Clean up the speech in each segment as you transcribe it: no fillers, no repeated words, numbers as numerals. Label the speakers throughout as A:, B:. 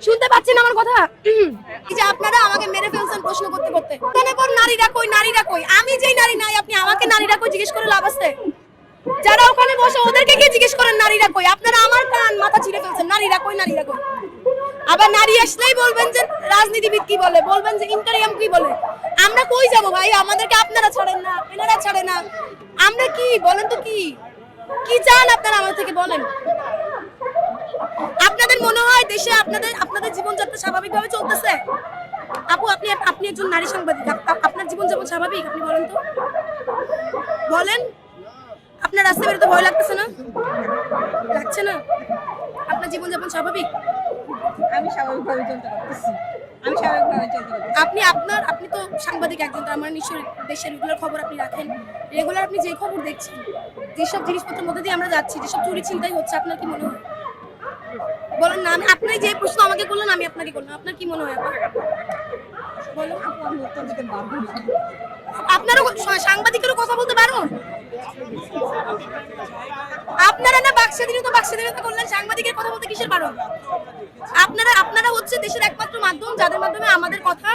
A: শুনতে পাচ্ছেন আমার কথা? এই যে আপনারা আমাকে মেরে ফেলছেন প্রশ্ন করতে করতে, ওখানে পর নারীরা কই, নারীরা কই? আমি যেই নারী নাই, আপনি আমাকে নারীরা কই জিজ্ঞেস করে লাভ আছে? যারা ওখানে বসে ওদেরকে গিয়ে জিজ্ঞেস করেন নারীরা কই। আপনারা আমার কান মাথা ছিঁড়ে ফেলছেন, নারীরা কই, নারীরা কই। আবার নারী আসলেই বলবেন যে রাজনীতিবিদ কি বলে, বলবেন যে ইন্টারিয়াম কি বলে। আমরা কই যাব ভাই? আমাদেরকে আপনারা ছাড়েন না, এনারা ছাড়ে না। আমরা কি বলেন তো, কি কি চান আপনারা আমার থেকে বলেন? আপনাদের মনে হয় দেশে আপনাদের জীবনযাত্রা স্বাভাবিকভাবে চলতেছে? আপু, আপনি একজন নারী সাংবাদিক, আপনার জীবনযাপন স্বাভাবিক? আপনি বলেন তো, বলেন। আপনার রাস্তায় বেরোতে ভয় লাগতেছে না? লাগছে না? আপনার জীবনযাপন স্বাভাবিক?
B: আমি স্বাভাবিকভাবে চলতে পারতেছি।
A: আপনি তো সাংবাদিক একজন, তার মানে নিশ্চয়ই দেশের রেগুলার খবর আপনি রাখেন। রেগুলার আপনি যে খবর দেখছেন, যেসব জিনিসপত্রের মধ্যে দিয়ে আমরা যাচ্ছি, যেসব চুরি ছিনতাই হচ্ছে, আপনার কি মনে হয়? বলেন না। আপনি যে প্রশ্ন আমাকে করলেন আমি আপনাকে করলাম, আপনার কি মনে হয়? বলেন।
B: আমি উত্তর দিতে বাধ্য হই।
A: আপনারও সাংবাদিকেরও কথা বলতে বারণ? আপনারা না বাকস্বাধীনতা করলেন, সাংবাদিকের কথা বলতে কিসের বারণ? আপনারা হচ্ছে দেশের একমাত্র মাধ্যম যাদের মাধ্যমে আমাদের কথা,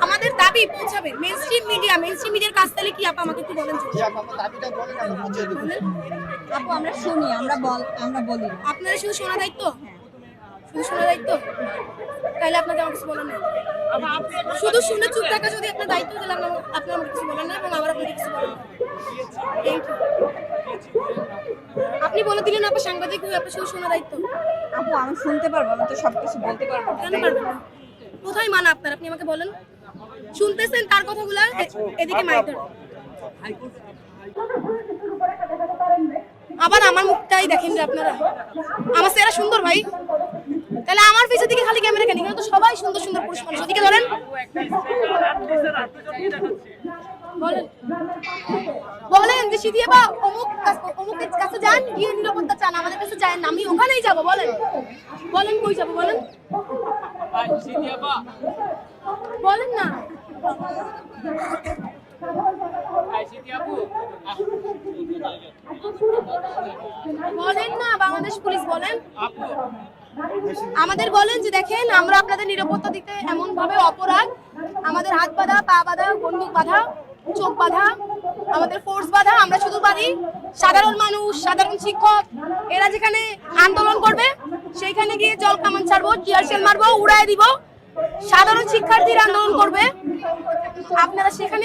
A: আমাদের দাবি পৌঁছাবে। মেইনস্ট্রিম মিডিয়ার কাজ তাহলে কি? আপা আমাকে একটু বলেন।
B: আপু, আমরা শুনি, আমরা বলি।
A: আপনারা শুধু শোনা দায়িত্ব? শুধু শোনা দায়িত্ব? তাহলে আপনাকে আমার কিছু বলেন না। শুধু শুনে চুপ থাকা যদি আপনার দায়িত্ব, তাহলে আপনি আমার কিছু বলেন না এবং আমার আপনাকে কিছু বলেন না। Thank you. আপনি বলে দিলেন আপনার সাংবাদিক হয়ে আপনার শুধু শোনা দায়িত্ব।
B: আপু, আমি শুনতে পারবো, আমি তো সবকিছু বলতে পারবো না।
A: কেন পারবেন না? কোথায় মানা আপনার? আপনি আমাকে বলেন। শুনতেছেন তার কথাগুলো, এদিকে মাইক ধরে আবার আমার মুখটাই দেখেন যে আপনারা। আমার চেহারা সুন্দর ভাই, তাহলে আমার পিছের দিকে খালি ক্যামেরা কেন? এখানে তো সবাই সুন্দর সুন্দর পুরুষ মানুষ। ওদিকে ধরেন, বলেন যে সিদিয়া বা অমুকের কাছে যান, গিয়ে নিরাপত্তা চান, আমাদের কাছে চান না, আমি ওখানেই যাবো। বলেন কই যাবো? বলেন বলেন না। বলেন না, বাংলাদেশ পুলিশ বলেন। আমাদের বলেন যে দেখেন, আমরা আপনাদের নিরাপত্তা দিতে এমন ভাবে অপরাধ, আমাদের হাত বাঁধা, পা বাঁধা, বন্দুক বাঁধা, চোখ বাঁধা, আমাদের ফোর্স বাঁধা। আমরা শুধু পারি সাধারণ মানুষ, সাধারণ শিক্ষক, এরা যেখানে আন্দোলন করবে সেইখানে গিয়ে জল কামান ছাড়বো, টিয়ার শেল মারবো, উড়ায় দিব। সাধারণ শিক্ষার্থীরা আন্দোলন করবে, আপনারা সেখানে